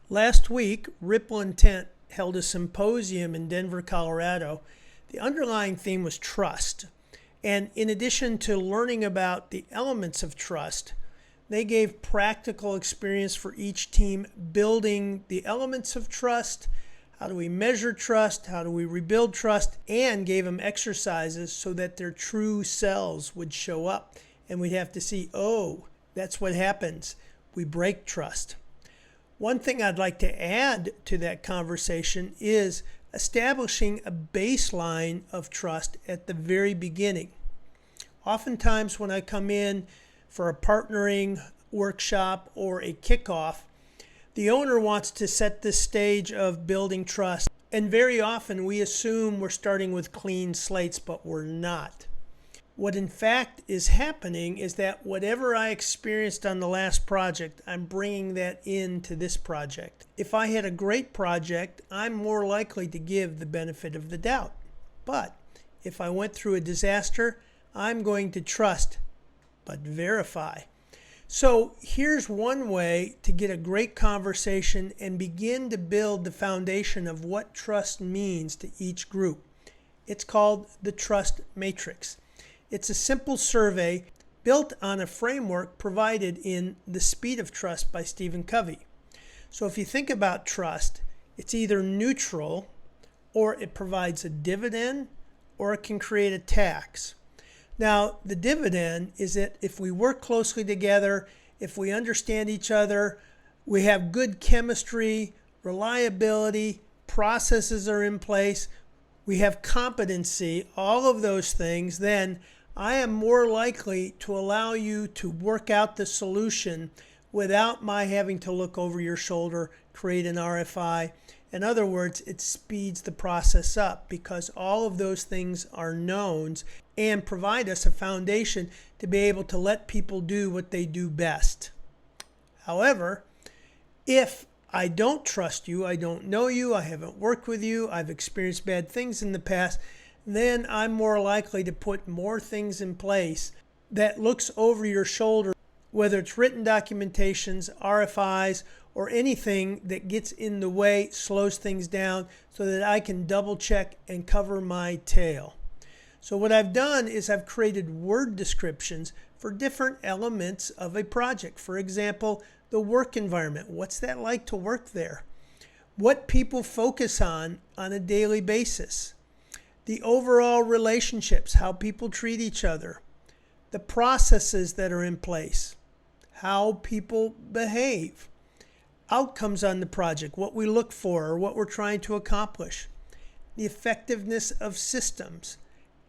Last week, Ripple Intent held a symposium in Denver, Colorado. The underlying theme was trust. And in addition to learning about the elements of trust, they gave practical experience for each team building the elements of trust. How do we measure trust? How do we rebuild trust? And gave them exercises so that their true selves would show up. And we'd have to see, oh, that's what happens. We break trust. One thing I'd like to add to that conversation is establishing a baseline of trust at the very beginning. Oftentimes when I come in for a partnering workshop or a kickoff, the owner wants to set the stage of building trust. And very often we assume we're starting with clean slates, but we're not. What in fact is happening is that whatever I experienced on the last project, I'm bringing that into this project. If I had a great project, I'm more likely to give the benefit of the doubt. But if I went through a disaster, I'm going to trust, but verify. So here's one way to get a great conversation and begin to build the foundation of what trust means to each group. It's called the Trust Matrix. It's a simple survey built on a framework provided in The Speed of Trust by Stephen Covey. So if you think about trust, it's either neutral, or it provides a dividend, or it can create a tax. Now, the dividend is that if we work closely together, if we understand each other, we have good chemistry, reliability, processes are in place, we have competency, all of those things, then I am more likely to allow you to work out the solution without my having to look over your shoulder, create an RFI. In other words, it speeds the process up because all of those things are knowns and provide us a foundation to be able to let people do what they do best. However, if I don't trust you, I don't know you, I haven't worked with you, I've experienced bad things in the past, then I'm more likely to put more things in place that looks over your shoulder, whether it's written documentations, RFIs, or anything that gets in the way, slows things down so that I can double check and cover my tail. So what I've done is I've created word descriptions for different elements of a project. For example, the work environment. What's that like to work there? What people focus on a daily basis. The overall relationships, how people treat each other. The processes that are in place. How people behave. Outcomes on the project, what we look for or what we're trying to accomplish. The effectiveness of systems.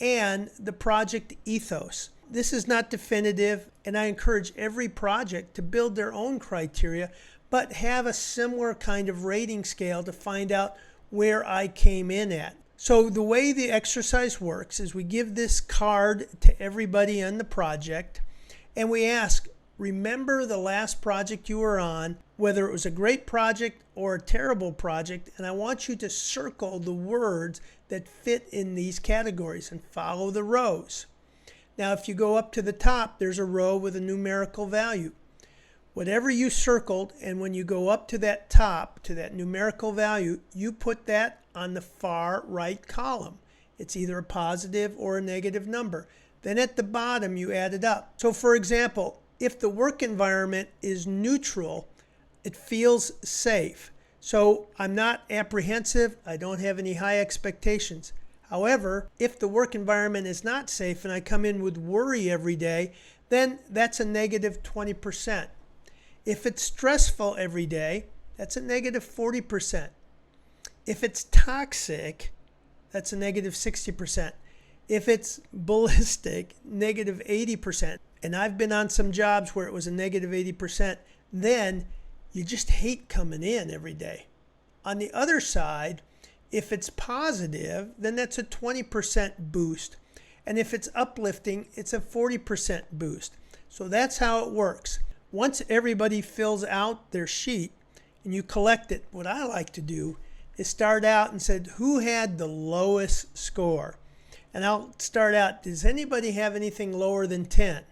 And the project ethos. This is not definitive, and I encourage every project to build their own criteria, but have a similar kind of rating scale to find out where I came in at. So the way the exercise works is we give this card to everybody on the project, and we ask, remember the last project you were on, whether it was a great project or a terrible project, and I want you to circle the words that fit in these categories and follow the rows. Now, if you go up to the top, there's a row with a numerical value. Whatever you circled, and when you go up to that top, to that numerical value, you put that on the far right column. It's either a positive or a negative number. Then at the bottom, you add it up. So for example, if the work environment is neutral, it feels safe. So I'm not apprehensive. I don't have any high expectations. However, if the work environment is not safe and I come in with worry every day, then that's a negative 20%. If it's stressful every day, that's a negative 40%. If it's toxic, that's a negative 60%. If it's ballistic, negative 80%. And I've been on some jobs where it was a negative 80%, then you just hate coming in every day. On the other side, if it's positive, then that's a 20% boost. And if it's uplifting, it's a 40% boost. So that's how it works. Once everybody fills out their sheet and you collect it, what I like to do is start out and said, who had the lowest score? And I'll start out, does anybody have anything lower than 10?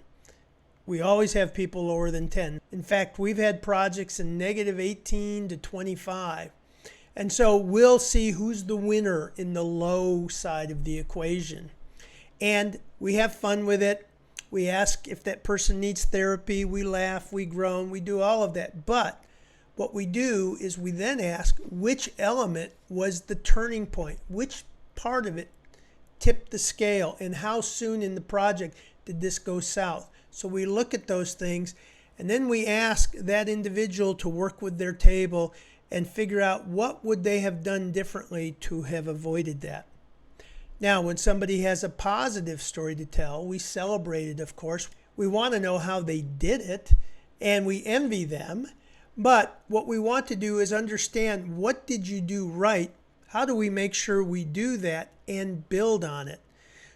We always have people lower than 10. In fact, we've had projects in negative 18 to 25. And so we'll see who's the winner in the low side of the equation. And we have fun with it. We ask if that person needs therapy. We laugh, we groan, we do all of that. But what we do is we then ask which element was the turning point, which part of it tipped the scale, and how soon in the project did this go south. So we look at those things, and then we ask that individual to work with their table and figure out what would they have done differently to have avoided that. Now, when somebody has a positive story to tell, we celebrate it, of course. We want to know how they did it, and we envy them. But what we want to do is understand, what did you do right? How do we make sure we do that and build on it?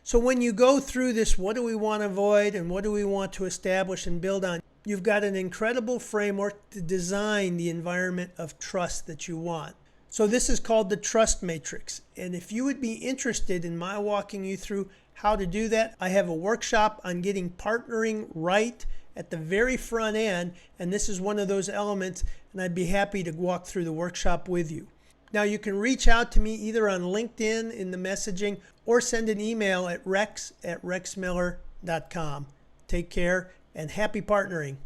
So when you go through this, what do we want to avoid and what do we want to establish and build on? You've got an incredible framework to design the environment of trust that you want. So this is called the trust matrix. And if you would be interested in my walking you through how to do that, I have a workshop on getting partnering right at the very front end. And this is one of those elements, and I'd be happy to walk through the workshop with you. Now, you can reach out to me either on LinkedIn in the messaging or send an email at rex@rexmiller.com. Take care and happy partnering.